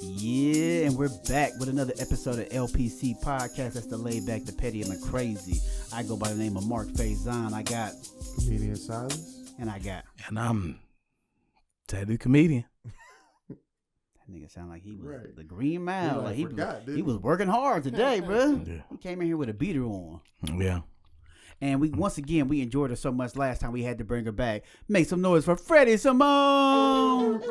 Yeah, and we're back with another episode of LPC Podcast. That's the Laidback Petty and Crazy. I go by the name of Marc Fazon. I got comedian Silas, and I'm Teddy Comedian. That nigga sound like he was the Green Mile. Like he was working hard today, bro. Yeah. He came in here with a beater on. Yeah. And we enjoyed her so much last time we had to bring her back. Make some noise for Freddie Simone.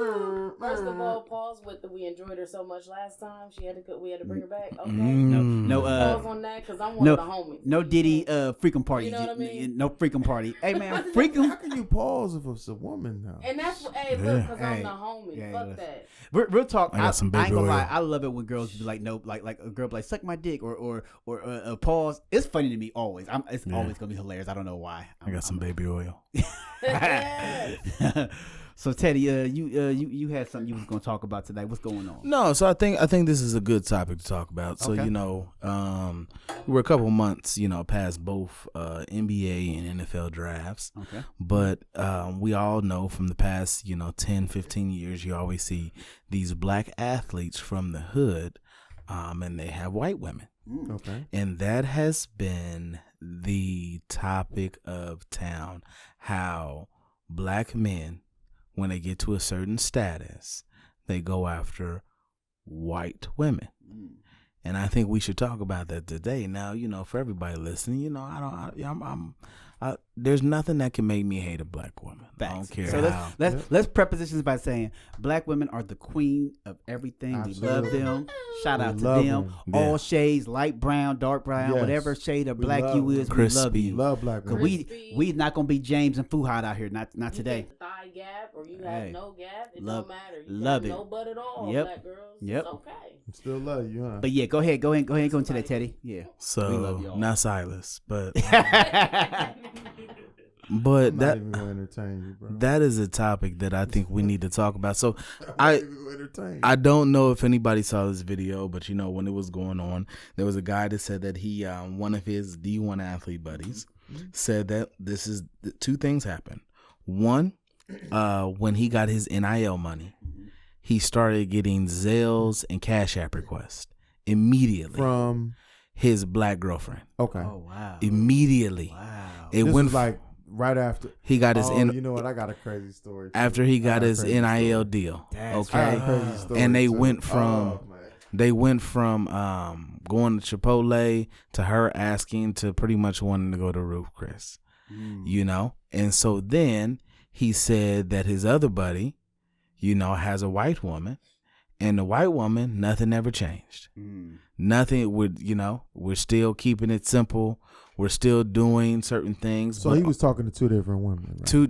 First of all, pause with the we enjoyed her so much last time. We had to bring her back. Okay. No. Pause on that because I'm one of the homies. No Diddy freaking party. You know what I mean? No freaking party. Hey man, freaking. How can you pause if it's a woman now? And that's look, because I'm the homie. Fuck that. Real talk. I got some baby I ain't gonna oil. lie. I love it when girls be like, no, like a girl be like, suck my dick or pause. It's funny to me always. It's always gonna be hilarious. I don't know why. I got some baby oil. So Teddy, you had something you was gonna talk about today. What's going on? No, so I think this is a good topic to talk about. So Okay. we're a couple months, past both NBA and NFL drafts. Okay. But we all know from the past, 10, 15 years, you always see these black athletes from the hood, and they have white women. Okay. And that has been the topic of town, how black men, when they get to a certain status, they go after white women. And I think we should talk about that today. Now, for everybody listening, there's nothing that can make me hate a black woman. Facts. I don't care So how. let's prepositions by saying black women are the queen of everything. Absolutely. We love them. Shout out to love them. them. All Yeah. shades, light brown, dark brown, Yes. whatever shade of We black love you them. is, we Crispy. love you. Love black Cause women. we not gonna be James and Fuhad out here. Not You today. get the thigh gap or you Hey. have no gap. It Love- don't matter. You love got it. no butt at all, Yep. black girls. Yep. It's okay. Still love you, huh? But yeah, go ahead, go into that, Teddy. Yeah. We love So y'all. not Silas, but I'm not that even gonna entertain you, bro. that is a topic that I think we need to talk about. So I'm I not even gonna entertain you. I don't know if anybody saw this video, but when it was going on, there was a guy that said that he one of his D1 athlete buddies said that two things happened. One, when he got his NIL money, he started getting Zelles and Cash App requests immediately From his black girlfriend. okay, Oh wow. Immediately. Wow. It this went was like right after. he got his You know what? I got a crazy story. too. after he I got a his crazy NIL story. deal. That's I Okay. got a crazy story And they too. went from- Oh, man. They went from going to Chipotle to her asking to pretty much wanting to go to Ruth Chris, And so then he said that his other buddy, has a white woman, and the white woman, nothing ever changed. Nothing would, we're still keeping it simple. We're still doing certain things. So but he was talking to two different women, right? two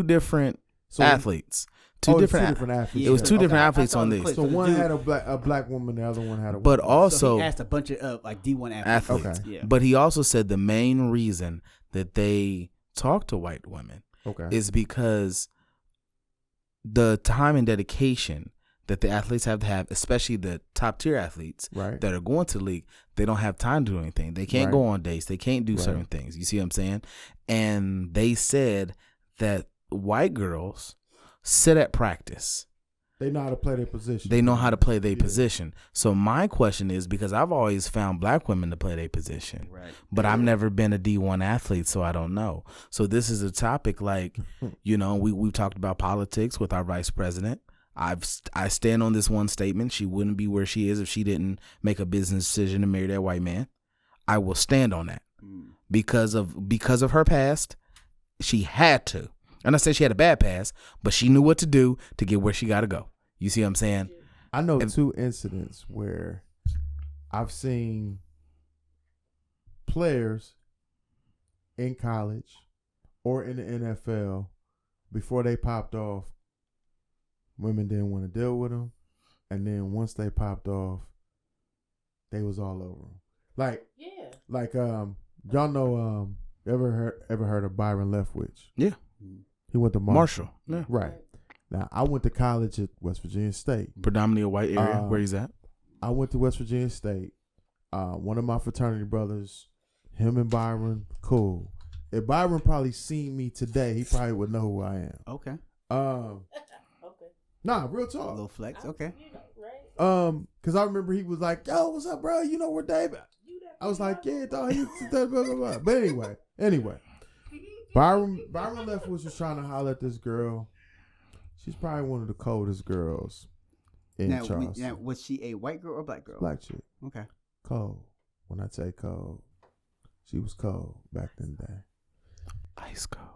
different So athletes. Two Two different different. athletes. It was two Okay. different I athletes saw on the this. clip. So the one dude- had a black woman, the other one had a. But white So also he asked a bunch of like D1 athletes. athletes. Okay. Yeah. But he also said the main reason that they talk to white women woman. Okay. is because the time and dedication that the athletes have to have, especially the top tier athletes Right. that are going to the league, they don't have time to do anything. They can't Right. go on dates. They can't do Right. certain things. You see what I'm saying? And they said that white girls sit at practice. They know how to play their position. They know how to play their Yeah. position. So my question is, because I've always found black women to play their position, Right. but I've never been a D1 athlete, so I don't know. So this is a topic like, we've talked about politics with our vice president. I stand on this one statement. She wouldn't be where she is if she didn't make a business decision to marry that white man. I will stand on that because of her past. She had to. And I said she had a bad past, but she knew what to do to get where she got to go. You see what I'm saying? I know two incidents where I've seen players in college or in the NFL before they popped off. Women didn't want to deal with them, and then once they popped off, they was all over them. Like y'all know ever heard of Byron Leftwich? Yeah. He went to Marshall. Yeah. Right. Now I went to college at West Virginia State. Predominantly a white area. Where he's at? I went to West Virginia State. One of my fraternity brothers, him and Byron, cool. If Byron probably seen me today, he probably would know who I am. Okay. Okay. Nah, real A talk. little flex. Okay. Right? Because I remember he was like, "Yo, what's up, bro? You know where David?" I was like, "Yeah, dog." Blah, blah, blah. But anyway, Byron Leftwich was trying to holler at this girl. She's probably one of the coldest girls in Charleston. Now, was she a white girl or black girl? Black chick. Okay. Cold. When I say cold, she was cold back in the day. Ice cold.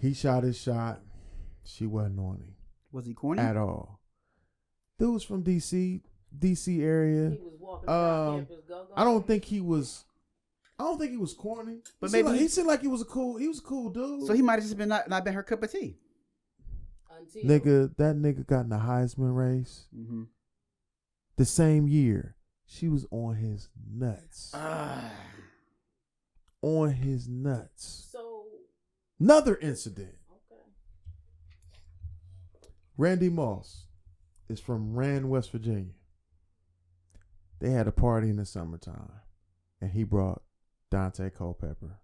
He shot his shot. She wasn't on him. Was he corny? At all. Dude was from DC area. He was walking around campus, I don't think he was corny. But he seemed like he was a cool dude. So he might have just been not been her cup of tea. Until That nigga got in the Heisman race. Mm-hmm. The same year. She was on his nuts. On his nuts. So Another incident. okay. Randy Moss is from Rand, West Virginia. They had a party in the summertime, and he brought Dante Culpepper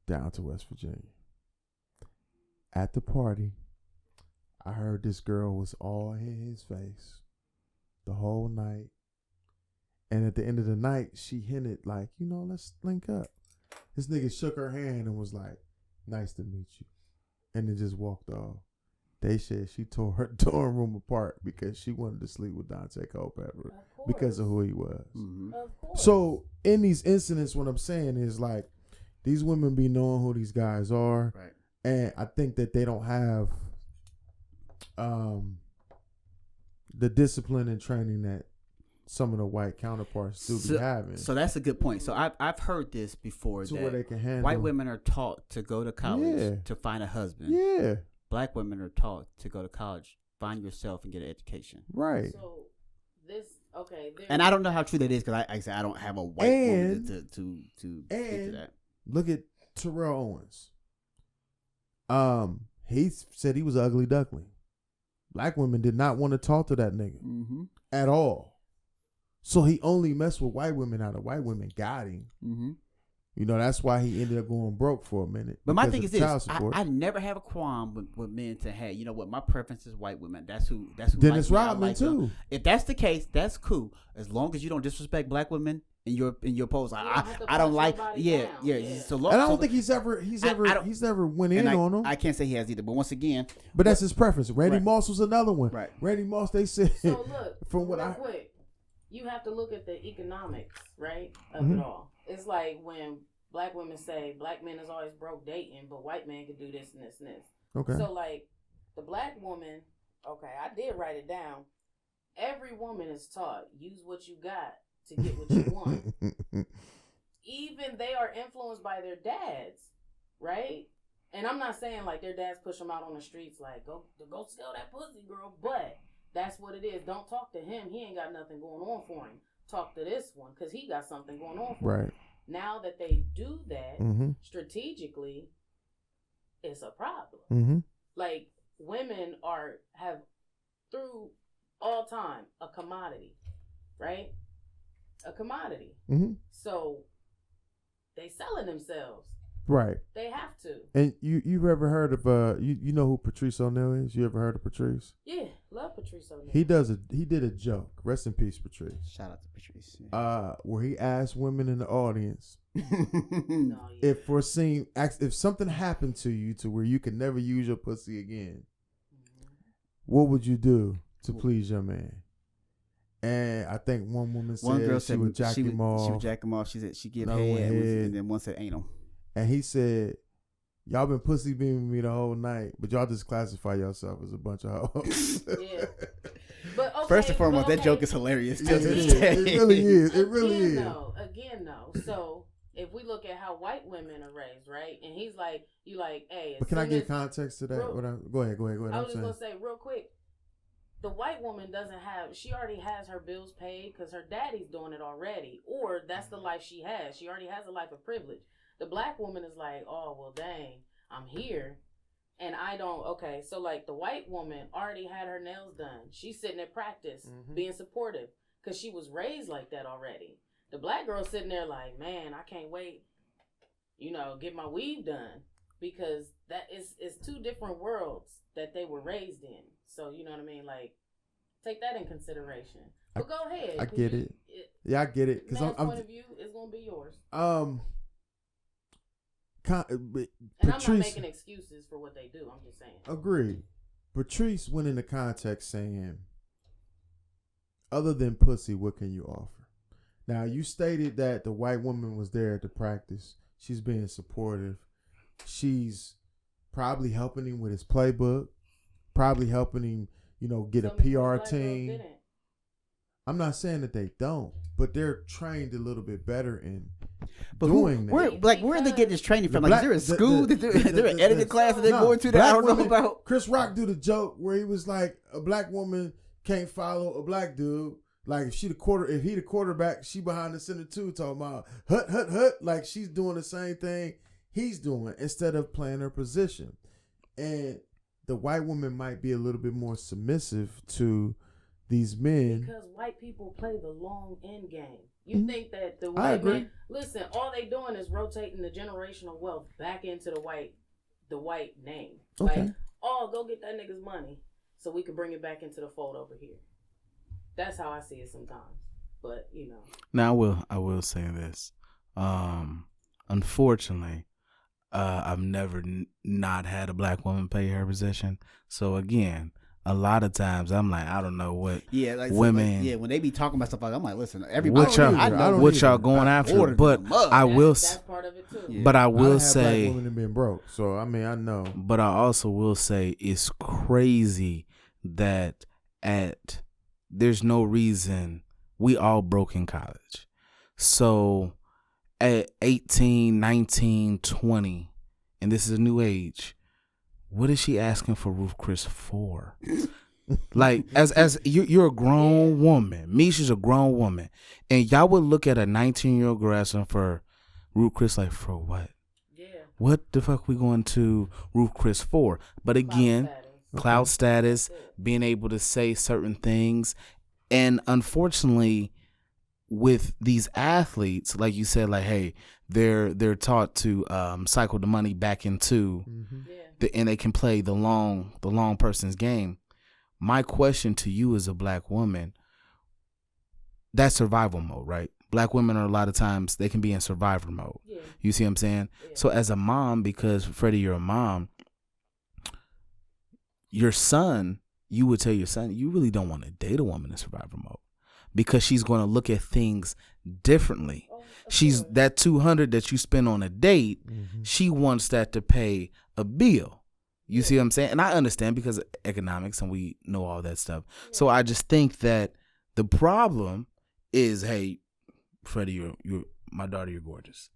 down to West Virginia. At the party, I heard this girl was all in his face the whole night. And at the end of the night, she hinted like, let's link up. This nigga shook her hand and was like, "Nice to meet you," and then just walked off. They said she tore her dorm room apart because she wanted to sleep with Dante Culpepper because of who he was. Mm-hmm. Of course. So in these incidents, what I'm saying is like these women be knowing who these guys are, Right. and I think that they don't have the discipline and training that some of the white counterparts do be having. So that's a good point. So I've heard this before to that where they can handle. white women are taught to go to college Yeah. to find a husband. Yeah, Black women are taught to go to college, find yourself, and get an education. right. So this okay. And I don't know how true that is because I say I don't have a white woman to speak to that. Look at Terrell Owens. He said he was an ugly duckling. Black women did not want to talk to that nigga Mm-hmm. at all. So he only messed with white women out of white women got him. Mm-hmm. That's why he ended up going broke for a minute. But my because thing of is this: child support. I never have a qualm with men to hey, you know what? My preference is white women. That's who. Dennis likes me. I Rodman like them. too. If that's the case, that's cool. As long as you don't disrespect black women in your post. I don't like. Yeah. So long, And I don't think he's ever went in on him. I can't say he has either. But once again, But that's his preference. Randy Right. Moss was another one. Right. Randy Moss, they said. So look, from what real I quick, you have to look at the economics, right, of Mhm. it all. It's like when black women say black men is always broke dating, but white men can do this and this and this. Okay. So like the black woman, okay, I did write it down. Every woman is taught use what you got to get what you want. Even they are influenced by their dads, right? And I'm not saying like their dads push them out on the streets like go steal that pussy, girl, but that's what it is. Don't talk to him. He ain't got nothing going on for him. Talk to this one because he got something going on for him. Right. Now that they do that Mm-hmm. strategically, it's a problem. Mm-hmm. Like women have through all time a commodity, right? A commodity. Mm-hmm. So they selling themselves. Right. They have to. And you've ever heard of you know who Patrice O'Neal is? You ever heard of Patrice? Yeah, love Patrice O'Neal. He did a joke. Rest in peace, Patrice. shout out to Patrice. Yeah. Where he asked women in the audience No, yeah. if something happened to you to where you could never use your pussy again, what would you do to please your man? And I think one woman said One girl she said would jack him off. She would jack him off. She said she give Another one head, head. and then one said anal. And he said, "Y'all been pussy beaming me the whole night, but y'all just classify yourself as a bunch of hoes." Yeah. But okay, First and foremost, but that joke is hilarious. Yeah, To this it day. really is. It really is. Again, though. So if we look at how white women are raised, right? And he's like, hey. But can I get context to that? Go ahead. I was just gonna say real quick. The white woman she already has her bills paid because her daddy's doing it already. Or that's the life she has. She already has a life of privilege. The black woman is like, oh, well, dang, I'm here. And I don't, okay. So like the white woman already had her nails done. She's sitting at practice being supportive because she was raised like that already. The black girl sitting there like, man, I can't wait, get my weave done. Because that is two different worlds that they were raised in. So, you know what I mean? Like, Take that in consideration. But go ahead. I get it. Yeah, I get it. Because man's point of view is going to be yours. Patrice, and I'm not making excuses for what they do. I'm just saying. Agreed. Patrice went into context saying, other than pussy, what can you offer? Now, you stated that the white woman was there at the practice. She's being supportive. She's probably helping him with his playbook, probably helping him, get a PR team. I'm not saying that they don't, but they're trained a little bit better in doing that. Where are they getting this training from? Is there a school? They're an editing class that they're going to that I don't know about? Chris Rock do the joke where he was like, a black woman can't follow a black dude. Like if he the quarterback, she behind the center too, talking about hut. Like she's doing the same thing he's doing instead of playing her position. And the white woman might be a little bit more submissive to these men. Because white people play the long end game. You think that the white men, listen, all they doing is rotating the generational wealth back into the white name. Okay. Like, go get that nigga's money so we can bring it back into the fold over here. That's how I see it sometimes. But, Now I will say this. Unfortunately, I've never not had a black woman pay her position. So again, a lot of times I'm like, I don't know what women. When they be talking about stuff like that, I'm like, listen, everybody. What y'all going after? But I will. That's part of it too. Yeah. But I will say, black women been broke. So I know. But I also will say it's crazy that there's no reason we all broke in college. So at 18, 19, 20, and this is a new age. What is she asking for Ruth Chris for? Like, as you're a grown woman, Misha's a grown woman, and y'all would look at a 19-year-old girl asking for Ruth Chris like, for what? Yeah. What the fuck we going to Ruth Chris for? But again, clout status, being able to say certain things, and unfortunately, with these athletes, like you said, like, hey, they're taught to cycle the money back into. And they can play the long person's game. My question to you as a black woman, that's survival mode, right? Black women are a lot of times, they can be in survivor mode. Yeah. You see what I'm saying? Yeah. So as a mom, because Freddie, you're a mom, your son, you would tell your son, you really don't want to date a woman in survivor mode because she's going to look at things differently. She's that $200 that you spend on a date, she wants that to pay a bill. You see what I'm saying? And I understand because of economics and we know all that stuff. So I just think that the problem is, hey, Freddie, you're my daughter, you're gorgeous.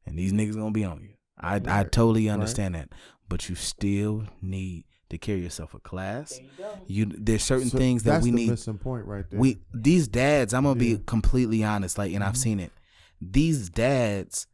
And these niggas gonna be on you. I totally understand that. But you still need to carry yourself a class. There's certain things that we need. That's the missing point right there. These dads, I'm gonna be completely honest, like, and I've seen it. These dads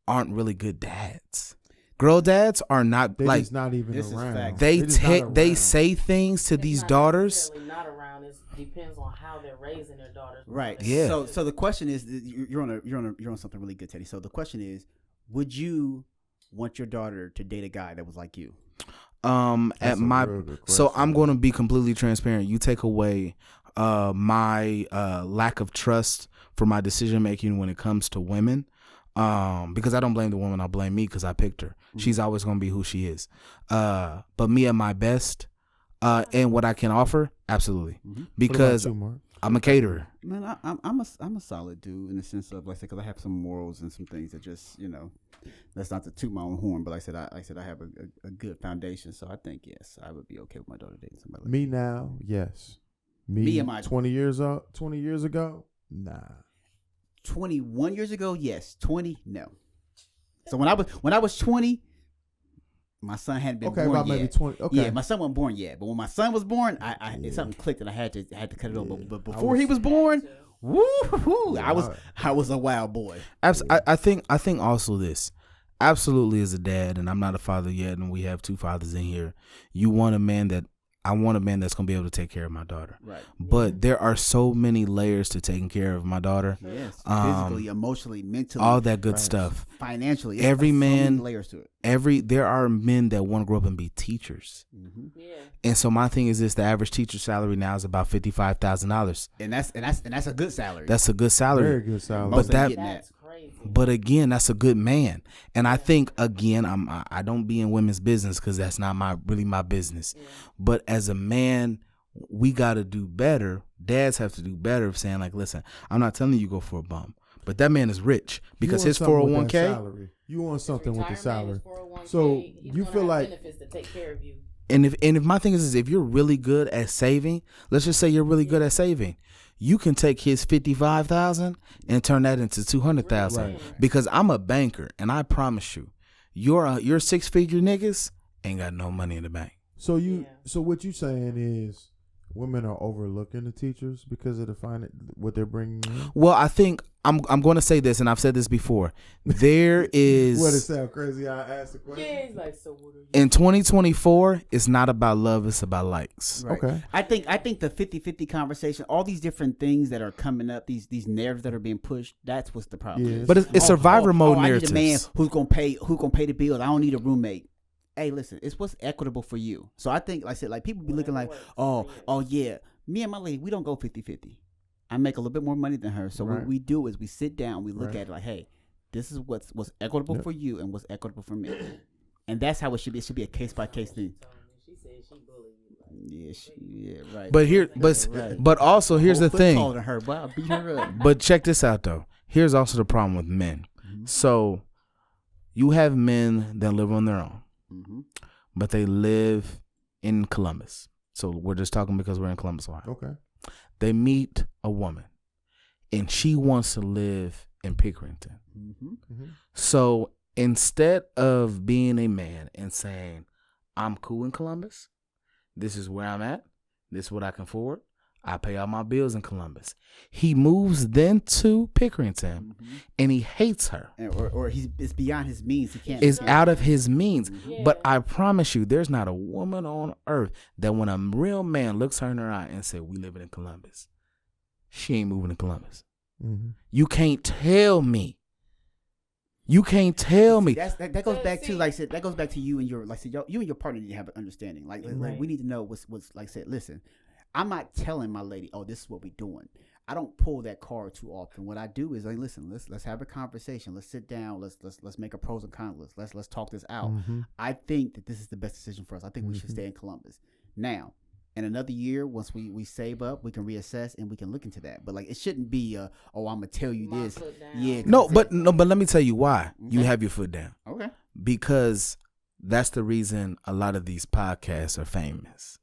aren't really good dads. Girl dads are not they're like just not even around. They say things to these daughters. Not around. It depends on how they're raising their daughters. Right. Yeah. So the question is, you're on something really good, Teddy. So the question is, would you want your daughter to date a guy that was like you? So I'm going to be completely transparent. You take away my lack of trust for my decision making when it comes to women. Because I don't blame the woman, I blame me because I picked her. Mm-hmm. She's always going to be who she is. But me at my best, and what I can offer, absolutely. Mm-hmm. Because I'm a caterer. Man, I'm a solid dude in the sense of, like I said, because I have some morals and some things that just, that's not to toot my own horn, but like I said, I have a good foundation. So I think, yes, I would be okay with my daughter dating somebody like me that. Now, yes. Me and my 20 years ago, nah. 21 years ago, yes. 20, no. So when I was 20, my son hadn't been born yet. Maybe 20. Okay. Yeah, my son wasn't born yet. But when my son was born, something clicked and I had to cut it off. But before he was born, woo-hoo, I was a wild boy. I think also this. Absolutely, as a dad, and I'm not a father yet, and we have two fathers in here. You want a man that I want a man that's gonna be able to take care of my daughter. Right. But there are so many layers to taking care of my daughter. Yes. Physically, emotionally, mentally, all that good stuff. Financially. It's Every like so man, many layers to it. There are men that want to grow up and be teachers. Mm-hmm. Yeah. And so my thing is this: the average teacher salary now is about $55,000. And that's a good salary. That's a good salary. Very good salary. But Most that- ain't getting That's crazy. But again, that's a good man. And I think again, I don't be in women's business because that's not really my business. Yeah. But as a man, we got to do better. Dads have to do better of saying like, listen, I'm not telling you go for a bum, but that man is rich because his 401k. You want something with the Retirement, salary. his 401k, So he's you gonna feel have like benefits to take care of you. And if my thing is if you're really good at saving, let's just say you're really good at saving, you can take his 55,000 and turn that into 200,000. Right. Because I'm a banker, and I promise you, your 6-figure niggas ain't got no money in the bank. So Yeah. so what you saying is women are overlooking the teachers because of what they're bringing in? Well, I think I'm going to say this, and I've said this before. There is What, it sound crazy? I asked the question. Yeah, he's like, so what are you? in 2024, it's not about love, it's about likes. Right. Okay. I think the 50-50 conversation, all these different things that are coming up, these narratives that are being pushed, that's what's the problem. Yeah. But it's survivor mode I need narratives. a man who's gonna pay the bills. I don't need a roommate. Hey, listen, it's what's equitable for you. So I think, like I said, like people be looking like, oh yeah, me and my lady, we don't go 50-50. I make a little bit more money than her. So Right. what we do is we sit down, we look Right. at it like, hey, this is what's equitable Yep. for you and what's equitable for me. And that's how it should be. It should be a case by case thing. She said she bullied you. Yeah, right. But but also here's the Whole foot thing. taller than her, but I'll beat her up. But check this out though. Here's also the problem with men. So you have men that live on their own, Mm-hmm. but they live in Columbus. So we're just talking because we're in Columbus, Ohio. Okay. They meet a woman, and she wants to live in Pickerington. Mm-hmm. Mm-hmm. So instead of being a man and saying, I'm cool in Columbus, this is where I'm at, this is what I can afford, I pay all my bills in Columbus, he moves then to Pickerington, and he hates her. Or it's beyond his means. He can't. It's out of his means. Yeah. But I promise you, there's not a woman on earth that when a real man looks her in her eye and say, we living in Columbus, she ain't moving to Columbus. Mm-hmm. You can't tell me. You can't tell me. That goes back to, like I said, that goes back to you and your, like I said, you and your partner need to have an understanding. Like Right. we need to know what's like I said, listen, I'm not telling my lady, oh, this is what we're doing. I don't pull that card too often. What I do is like, listen, let's have a conversation. Let's sit down. Let's make a pros and cons list. Let's talk this out. Mm-hmm. I think that this is the best decision for us. I think we should Mhm. stay in Columbus. Now, in another year, once we save up, we can reassess and we can look into that. But like, it shouldn't be I'm gonna tell you My this. foot down. Yeah. No, but let me tell you why you Okay. have your foot down. Okay. Because that's the reason a lot of these podcasts are famous.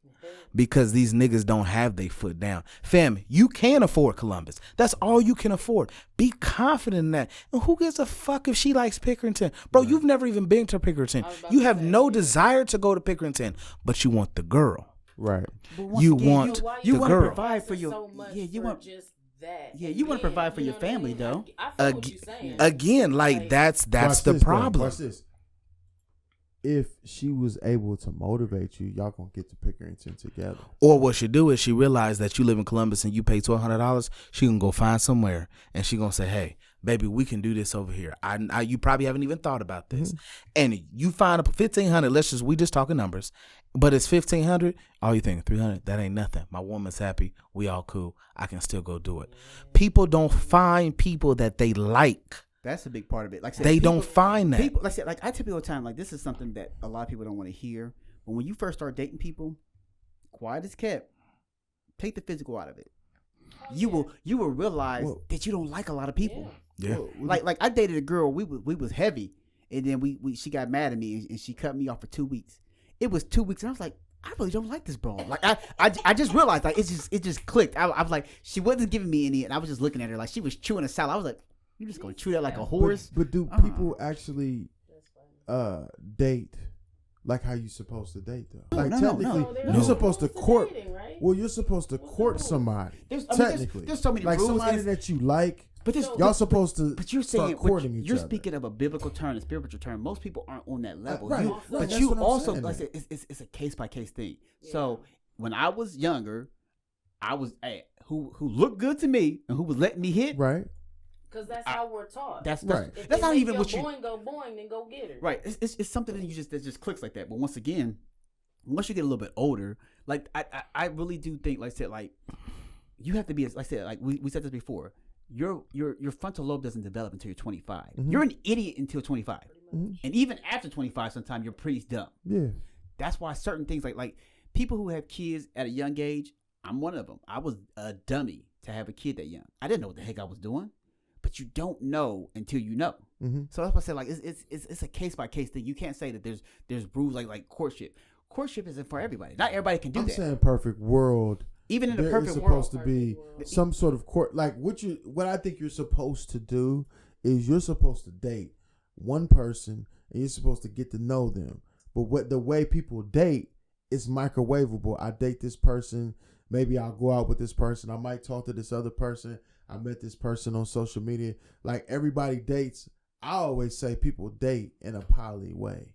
Because these niggas don't have their foot down. Fam, you can afford Columbus. That's all you can afford. Be confident in that. And who gives a fuck if she likes Pickerington? Bro, you've never even been to Pickerington. I was about You to have say, no yeah. desire to go to Pickerington, but you want the girl. Right. But once You again, want Why you the want to girl. provide for your so much you for want just that. Yeah, And you wanna then, provide for you your know what I family, mean? though. I feel what you're saying. Again, like that's Watch the this, though. problem. Watch this. If she was able to motivate you, y'all gonna get to Pickerington together. Or what she do is she realized that you live in Columbus and you pay $1,200. She can go find somewhere and she gonna say, "Hey, baby, we can do this over here. You probably haven't even thought about this." And you find a 1,500. We just talking numbers, but it's 1,500. All you think 300? That ain't nothing. My woman's happy. We all cool. I can still go do it. People don't find people that they like. That's a big part of it. Like I said, They people- don't find that. People, like I said, like I tell people all the time, like this is something that a lot of people don't want to hear. But when you first start dating people, quiet as kept. Take the physical out of it. You will realize Well- that you don't like a lot of people. Yeah. Like I dated a girl. We was heavy, and then she got mad at me and she cut me off for 2 weeks. It was 2 weeks, and I was like, I really don't like this bro. Like I just realized like it just clicked. I was like, she wasn't giving me any, and I was just looking at her like she was chewing a salad. I was like, you just gonna chew that like a horse? But do people actually date like how you supposed to date though? Like no. technically, No. you're supposed to court. Dating, right? Well, you're supposed to court somebody. Technically, there's so many like rules. somebody and- that you like. But there's Y'all supposed to But you're start saying courting each you're other. speaking of a biblical term, a spiritual term. Most people aren't on that level. Right, You- right, but that's you what I'm also, saying. like I said, it's a case by case thing. So when I was younger, I was who looked good to me and who was letting me hit. Right. Because that's how we're taught. That's right. If That's they not make even your what you. boing go boing, then go get it. Right. It's something that just clicks like that. But once again, once you get a little bit older, like I really do think, like I said, like you have to be, like I said, like we said this before. Your frontal lobe doesn't develop until you're 25. Mm-hmm. You're an idiot until 25, Mm-hmm. and even after 25, sometimes you're pretty dumb. Yeah. That's why certain things like people who have kids at a young age, I'm one of them. I was a dummy to have a kid that young. I didn't know what the heck I was doing, but you don't know until you know. Mm-hmm. So that's why I said, like, it's a case by case thing. You can't say that there's rules like courtship. Courtship isn't for everybody. Not everybody can do I'm that. saying perfect world. Even in the There is perfect world, supposed to be some sort of court. Like what I think you're supposed to do is you're supposed to date one person and you're supposed to get to know them. But the way people date is microwavable. I date this person. Maybe I'll go out with this person. I might talk to this other person. I met this person on social media. Like everybody dates. I always say people date in a poly way,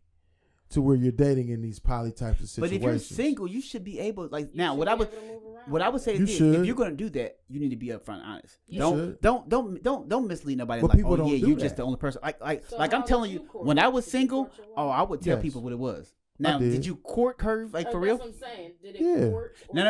to where you're dating in these poly types of situations. but if you're single, you should be able. Like now, what I would say is You this: should. if you're going to do that, you need to be upfront, honest. You should. Don't mislead nobody. But Like, people oh don't yeah, do you're that. just the only person. Like So I'm how telling did you, you court? when I was Did you single, court your wife? oh, I would tell Yes. people what it was. Now, did. did you court her like for real? That's what I'm saying. Did it Yeah. court? or No.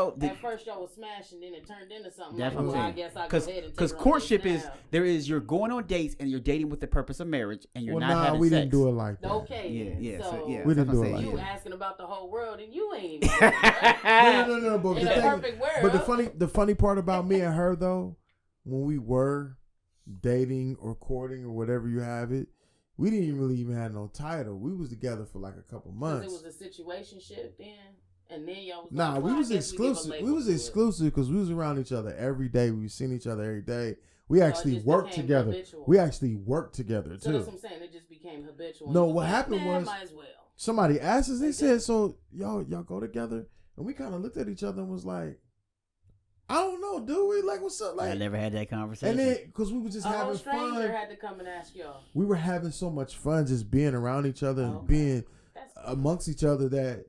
was it Did- At first, y'all was smashing, then it turned into something. That's Like, what well, I'm I saying. guess I go ahead and Because take her on courtship dates is now. you're going on dates and you're dating with the purpose of marriage and you're Well, not nah, having we sex. didn't do it like that. Okay. Yeah. So, Yeah. We that's didn't what do I'm it like saying, you that. asking about the whole world and you ain't even. doing it. No. But In the a thing, perfect world. but the funny part about me and her though, when we were dating or courting or whatever you have it, we didn't really even have no title. We was together for like a couple 'Cause months. it was a situationship then, and then y'all was Nah, like, we well, I was guess give a exclusive. label We was to it. exclusive because we was around each other every day. We seen each other every day. We So it actually just worked became together. habitual. We actually worked together So that's too. what I'm saying. It just became habitual. No, And it what like, happened man, was- might as well. Somebody asked us. They said, "So y'all go together?" And we kind of looked at each other and was like, "I don't know, do we? Like, what's up?" I Like, never had that conversation. and then because we were just A whole having stranger fun. had to come and ask y'all. We were having so much fun just being around each other and Okay. being That's amongst each other that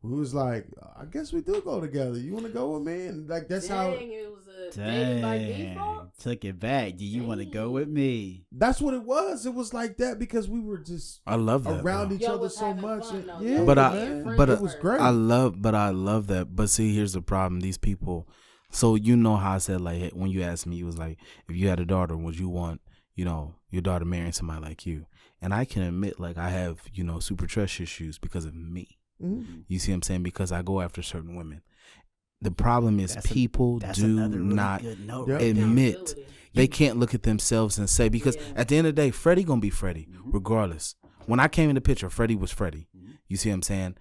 we was like, I guess we do go together. You want to go with me? And like that's how. Dang, it was a dating by default. Took it back. Do you want to go with me? That's what it was. It was like that because we were just I love that. around though. each Y'all other was so having much. fun, And- though. yeah, Y'all But was I- being friends but it was first. great. I love that. But see, here's the problem. These people. So you know how I said, like, when you asked me, it was like, if you had a daughter, would you want, your daughter marrying somebody like you? And I can admit, like, I have, super trust issues because of me. Mhm. You see what I'm saying? Because I go after certain women. The problem is people do not note. Yep. admit. Accountability. They can't look at themselves and say, because Yeah. at the end of the day, Freddie gonna be Freddie, regardless. When I came in the picture, Freddie was Freddie. You see what I'm saying?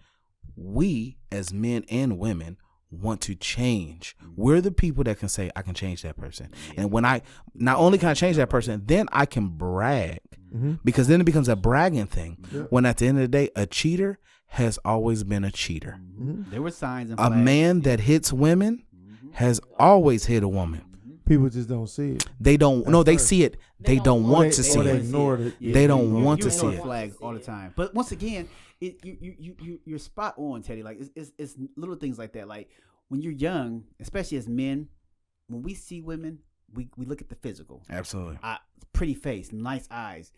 We, as men and women, want to change. We're the people that can say, I can change that person. And when I, not only can I change that person, then I can brag. Because then it becomes a bragging thing. Yep. When at the end of the day, a cheater has always been a cheater. There were signs and A flags. man that hits women has always hit a woman. People just don't see it. They don't. No, they see it. They don't want to Or see they it. ignored it. They don't want you to see ignore it. flags all the time. But once again, you're spot on, Teddy. Like it's little things like that. Like when you're young, especially as men, when we see women, we look at the physical. Absolutely. Pretty face, nice eyes,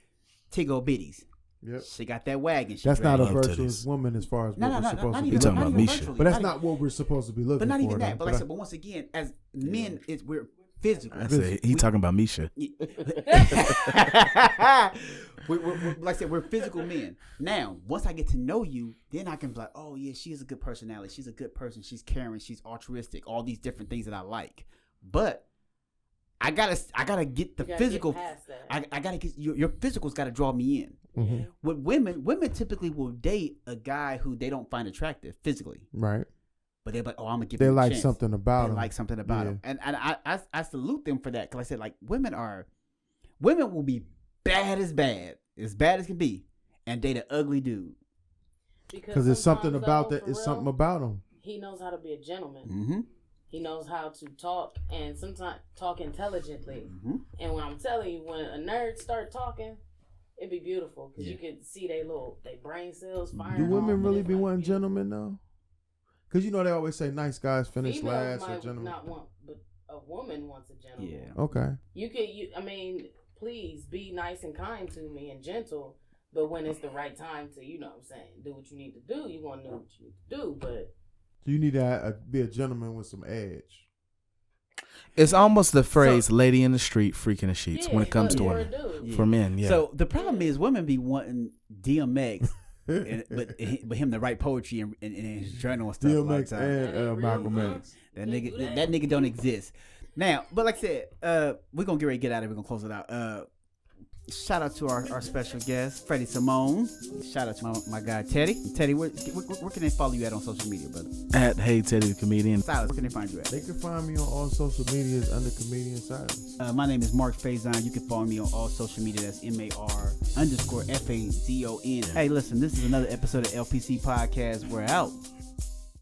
tiggle bitties. Yep. She got that wagon. She That's not a Love virtuous titties. woman as far as No, what no, we're no, supposed not to be even. You're talking looking about for. Misha. virtually, But that's not not what we're supposed to be looking But not for. even that. though. But like I said, but once again, as men, we're physical. I said, he talking about Misha. we're, like I said, we're physical men. Now, once I get to know you, then I can be like, oh yeah, she has a good personality. She's a good person. She's caring. She's altruistic. All these different things that I like. But I gotta get the You gotta physical. get past that. I gotta get your physical's got to draw me in. Mhm. With women typically will date a guy who they don't find attractive physically, Right. but they're like, oh, I'm gonna give They him a like chance. something about They him. like something about Yeah. him, and I salute them for that because I said like women will be bad as can be, and date an ugly dude. Because it's something sometimes, about though, that. for It's real, something about him. He knows how to be a gentleman. Mm-hmm. He knows how to talk and sometimes talk intelligently. Mm-hmm. And when I'm telling you, when a nerd start talking, it'd be beautiful because you could see they brain cells firing. Do women off, and really it's be like wanting beautiful. gentlemen though? Because you know they always say nice guys finish Females last or might gentlemen. not want, but a woman wants a gentleman. Yeah. Okay. I mean, please be nice and kind to me and gentle, but when it's the right time to, you know what I'm saying, do what you need to do, you want to know what you need to do, but. You need to be a gentleman with some edge. It's almost the phrase "lady in the street, freak in the sheets" when it comes to women. Yeah. For men, yeah. So the problem is women be wanting DMX, but him to write poetry in his journal and stuff. DMX like and Malcolm X. that nigga don't exist. Now, but like I said, we're gonna get ready to get out of it. We're gonna close it out. Shout out to our special guest, Freddie Simone. Shout out to my guy, Teddy. Teddy, where can they follow you at on social media, brother? At Hey Teddy the Comedian. Silas, where can they find you at? They can find me on all social medias under Comedian Silas. My name is Marc Fazon. You can follow me on all social media. That's MAR_FAZON. Hey, listen, this is another episode of LPC Podcast. We're out.